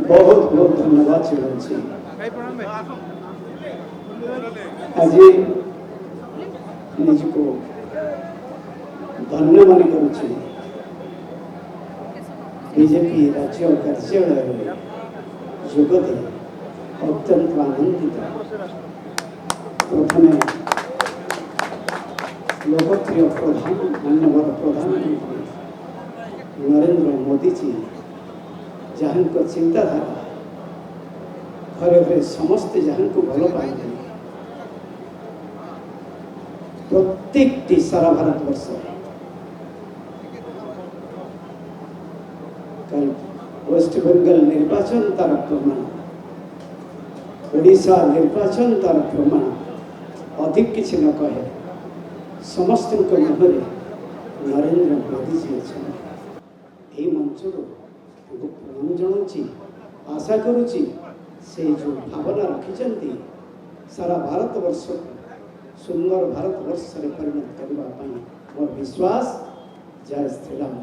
बहुत बहुत धन्यवाद जनाऊँ। आज निजको धन्य मन करुँच। बीजेपी राज्य कार्यालय जोगदे अत्यंत आनंदित। प्रथम लोकप्रिय प्रधान माननीय प्रधानमंत्री नरेंद्र मोदी जी जहाँ को चिंताधारा घरे घरे समस्ते जहाँ को भल पाते प्रत्येक सारा भारत वर्ष वेस्ट बेंगल निर्वाचन तार प्रमाण ओडिशा निर्वाचन तार प्रमाण अधिक किसी न कहे समस्त मन नरेंद्र मोदी जी अच्छा मंच प्रणाम जनाऊँ। आशा करुँची से जो भावना रखिंट सारा भारत वर्ष सुंदर भारत वर्ष परिणत करने मोर विश्वास जय श्री राम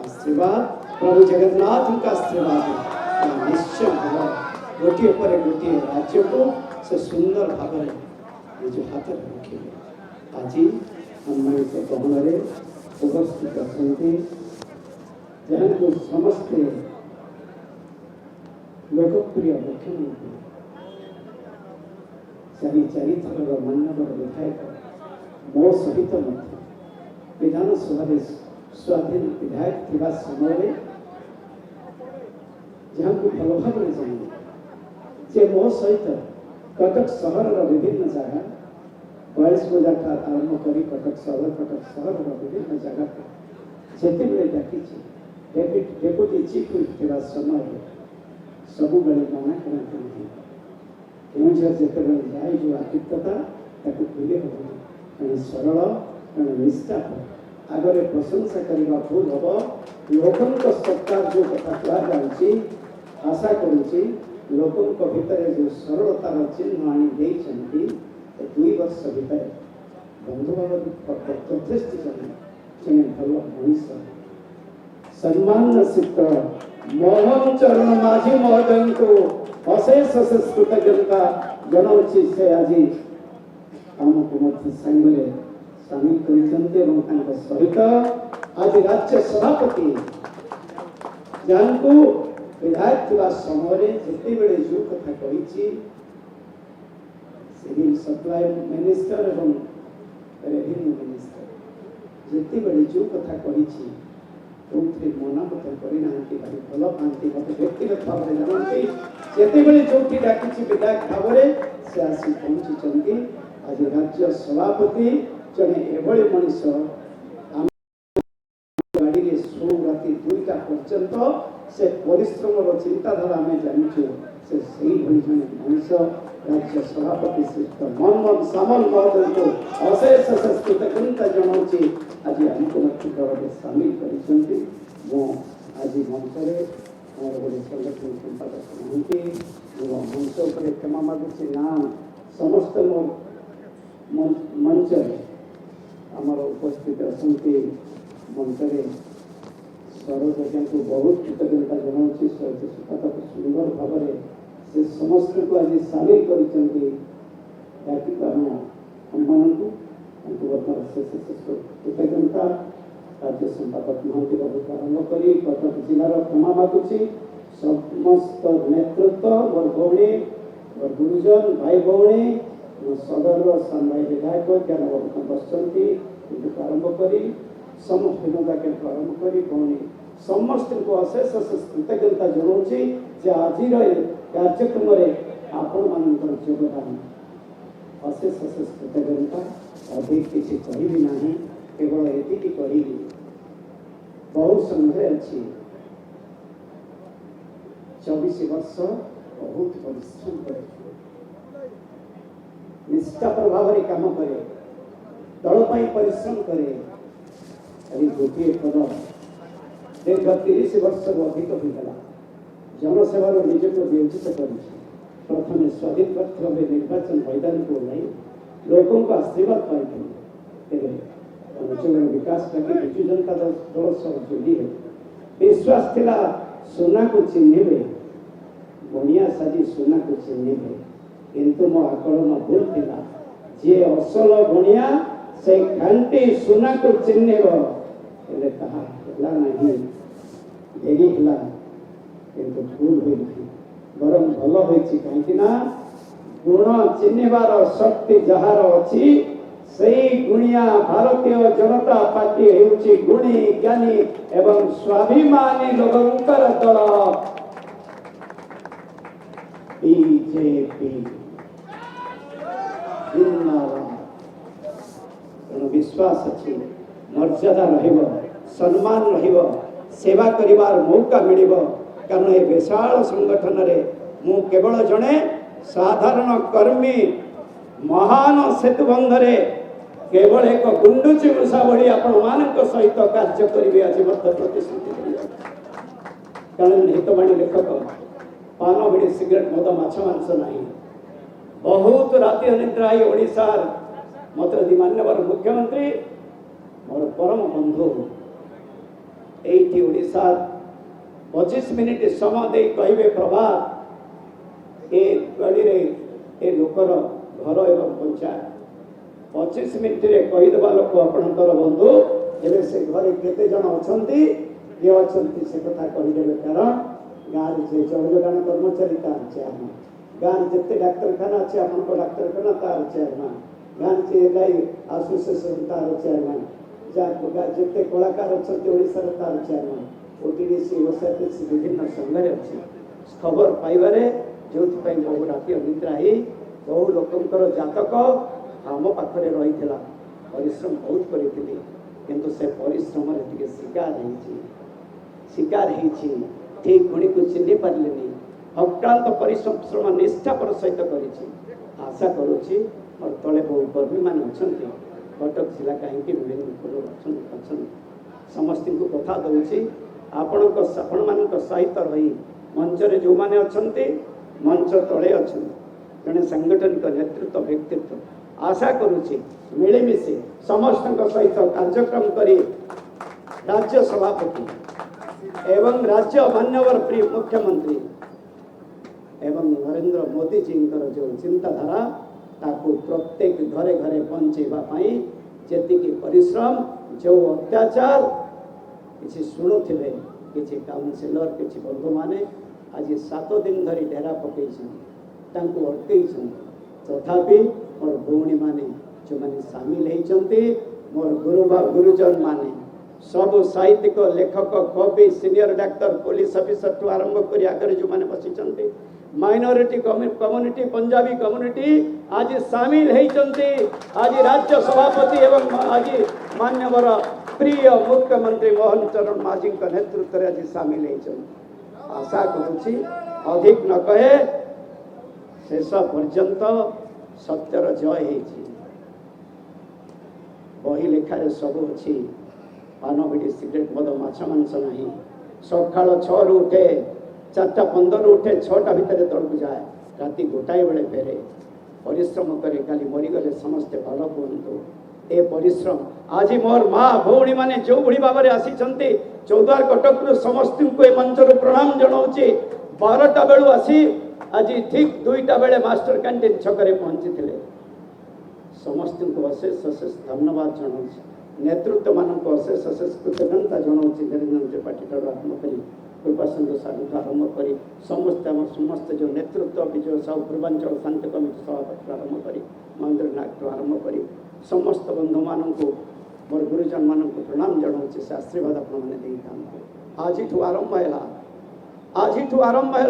आशीर्वाद प्रभु जगन्नाथ का आशीर्वाद निश्चय हम गोटे पर गोटे राज्य को से सुंदर भाव निज हाथ में रखे। आज सम्मानित गहन उपस्थित अच्छा जहाँ को समस्ते लोकप्रिय मुख्यमंत्री चारि थर मान्यवर विधायक मो सहित विधानसभा स्वाधीन विधायक थिबा समय जहाँ को भल भाव जाने जे मो सहित कटक सहर विभिन्न जगह 42,000 आरंभ कर कटक सहर विभिन्न जगह जिते डाकी डेपुटी चीफ हुई समय सबु मना करते जिते जाए जो आतिथ्यता भूले हम सरल निष्ठा आगे प्रशंसा करने भूल हम लोकों सरकार जो कथा कहुच्छी आशा करुच्ची लोकों भितर जो सरलतार चिन्ह आनी 2 वर्ष भितर बंधुभाव प्रतिष्ठित जन भल मनीष सम्मान सिद्ध मोहन चरण माझी महोदय को अशेष अशेष कृतज्ञता जनाऊँगी से आज आमको सांगे सामिल कर सहित आज राज्य सभापति जहाँ को विधायक थी समय जिते बड़े जो कथा कही सिविल सप्लाई मिनिस्टर एवं रेवेन्यू मिनिस्टर जिते बड़े जो कथा कही मना मत करना भारी भल पाती मत व्यक्तिगत भाव में जानती जिते जो डाकी विधायक भाव से आसी पहुंची आज राज्य सभापति जड़े एभली मनीष गाड़ी शो राति 2टा पर्यंत से परिश्रम चिंताधारा आम जानूँ से जड़े मनीष राज्य सभापति श्रेष्ठ मोहम्मद सामल महोदय को अशेष अशेष कृतज्ञता जनाऊँगी आज आमको दल सामिल कर आज मंच मोर गोटे संगठन संपादक नहंती मंच उपर क्षमा मागुची ना समस्त मंच आमर उपस्थित अच्छा मंच सरोज को बहुत कृतज्ञता जनाऊँगी सुंदर भाव से समस्त को आज सामिल कर कृतज्ञता राज्य संपादक महंती बाबू आरंभ कर कटक जिलार क्षमा मागुची समस्त नेतृत्व मोर भौणी मोर गुरुजन भाई भौणी सदर सान भाई विधायक ज्ञान बाबू बस आरंभ कर समस्त विनोदा आरंभ कर भौणी समस्त को अशेष अशेष कृतज्ञता जनाऊँगी जे आज कार्यक्रम आपण मान योगदान अशेष अशेष कृतज्ञता अधिक किसी कहबी ना केवल ये कह बहुत संग्रह अच्छी 24 वर्ष बहुत परिश्रम करे निष्ठा प्रभाव काम करे दल परिश्रम करे गोटे पद दीर्घ 30 वर्ष अधिक होगा जनसेवार निजक नियोजित कर प्रथम स्वाधीन प्रार्थी निर्वाचन मैदान को ओह्ल लोकों आशीर्वाद पाई अंचल विकास लगे विजु जनता दल सह जोड़ी विश्वास थिला सोना को चिन्हे गुणिया साजी सुना को चिन्हे किंतु मो आकलन भूल थिला जे असल गुणिया से खांटी सुना को चिन्हे हेले ताहा होला नहीं देरी होला किंतु भूल होई नहीं बरम भलो होईछि काहेकि ना गुण चिन्हबार शक्ति जहार अछि सही गुणिया भारतीय जनता पार्टी हेउछि गुणी ज्ञानी एवं स्वाभिमानी लोकंकर दल बीजेपी विश्वास अच्छी मर्यादा रहिब सम्मान रहिब सेवा करिवार मौका मिलिब कारण ए विशाल संगठन रे मु केवल जणे साधारण कर्मी महान सेतुबंध रे केवल एक गुंडुची मूषा भली आपण मानक सहित कार्य करिवे आज मध्य प्रतिश्रुति कारण हितवाणी लेखक पान बिड़ी सिगरेट मद माछ मांस नहीं बहुत राति अनिद्रा ओडिशार मत मान्यवर मुख्यमंत्री मोर परम बंधु एठी ओडिशा 25 मिनिट समय दे कहिबे प्रभात ए गली रे ए लोकर घर एवं पंचायत 25 मिनिट रे कहिदबा लोक आपणकर बंधु एबे से घरे केते जण अछंती जे अछंती से कथा कहिदेबे कारण गाँव से जलयोगान कर्मचारी तार चेयरमैन गाँव जिते डाक्तरखाना अच्छे आपको डाक्तरखाना तार चेयरमैन गाँव से एलआई एसोसिएशन तार चेयरमैन जिते कलाकार अच्छा ओडिशार तार चेयरमैन ओटीडीसी ओएसआरटीसी विभिन्न संघरे अच्छी खबर पाइबारे जो बहु राति अनिद्रा ही बहु लोकंकर जातक आम पाखरे रही परिश्रम बहुत करी किंतु से परिश्रम शिकार ठीक गुणी को चिन्ह पारे अक्रांत परिश्रम निष्ठापर सहित कर आशा करुच्ची और तले बहु कर्मी मान अच्छा कटक जिला कहीं समस्त को कथा दूसरी आपण मान सहित रही मंच रे जो माने अच्छे मंच तले अच्छा जड़े सांगठनिक नेतृत्व व्यक्तित्व आशा करुच्ची मिलमिशि समस्त सहित कार्यक्रम करी राज्य सभापति एवं राज्य मान्यवर प्रिय मुख्यमंत्री एवं नरेंद्र मोदी जी जो चिंताधारा ताकू प्रत्येक घरे घरे पहुंचेवाई जी परिश्रम जो अत्याचार किसी शुणुवे किसी काउनसिलर किसी बंधु माने आज 7 दिन धरी डेरा पकई अटकई तथापि मोर भौणी माने जो मैंने सामिल होती मोर गुरुजन माने सब साहित्यिक लेखक कवि सीनियर डाक्टर पुलिस ऑफिसर ठू आरंभ कर आगे जो मैंने बसी माइनॉरिटी कम्युनिटी पंजाबी कम्युनिटी आज सामिल होती आज राज्य सभापति एवं आज मान्यवर प्रिय मुख्यमंत्री मोहन चरण माझी नेतृत्व आज सामिल होती आशा करुच्ची अधिक न कहे शेष पर्यंत सत्यर जय हो बही लेखार सब अच्छी पान बिड़ी सिगरेट मद माछ मांस नहीं सका 6 रु उठे 4:15 उठे 6टा भितर तौक जाए राति गोटाए बेले फेरे परिश्रम करे खाली मरीगले समस्ते भल कहतु ए परिश्रम आज मोर माँ भौणी माने जो भली भाव में आसी चौद्वार कटक समस्त को ए मंचर प्रणाम जनाऊँगी 12टा बेलू आसी आज ठीक 2टा बेले मास्टर कैंटीन छकरे पहुंची थे समस्त को अशेष अशेष धन्यवाद जनाऊँगी नेतृत्व मानक अशेष अशेष कृतज्ञता जनाऊँगी नरेंद्र त्रिपाठी आरंभ करी कृपाचंद्र साहू आरंभ कर समस्त जो नेतृत्व विजय साहू पूर्वांचल शांति कमिटी सभापति आरंभ कर महेंद्र नायक आरंभ कर समस्त बंधु मान मोर गुरुजन मान प्रणाम जनाऊँगी से आशीर्वाद आपने आज आरंभ है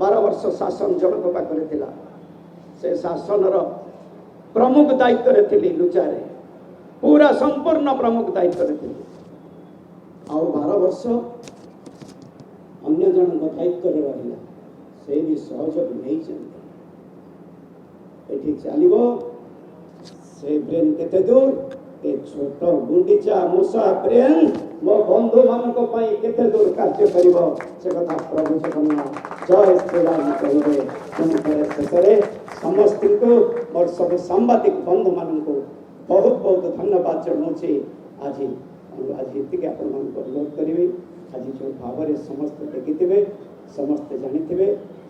12 वर्ष शासन जनक पाखे से शासन प्रमुख दायित्व थी लुचारे पूरा संपूर्ण प्रमुख दायित्व थी आ 12 वर्ष अन्य जन दायित्व रहा से भी सहयोग नहीं चलो से ब्रेन केते दूर ए छोट गुंडीचा मूषा ब्रेन मो बंधु मानक पई केते दूर कार्य करिवो से कथा प्रभु जगन्नाथ जय श्री राम कहिबे शेषे समस्त को मोर सब सांबादिक बंधु मान को बहुत बहुत धन्यवाद जनाऊँगी आज एति अनुरोध करी आज जो भाव में समस्त देखिथे समस्ते जानी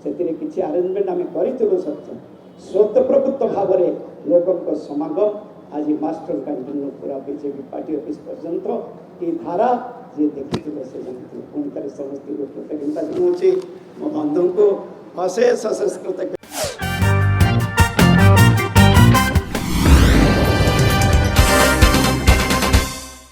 से किसी आरेंजमेंट आम करूँ सत्य स्वतःप्रभुत्व भाव में लोकों समागम आज मास्टर कैंटीन पूरा बीजेपी पार्टी ऑफिस पर्यंत ये धारा जी देखी से जानते पुणी समस्त कृतज्ञता जनाऊँ मो बंधु को अशेष कृतज्ञता।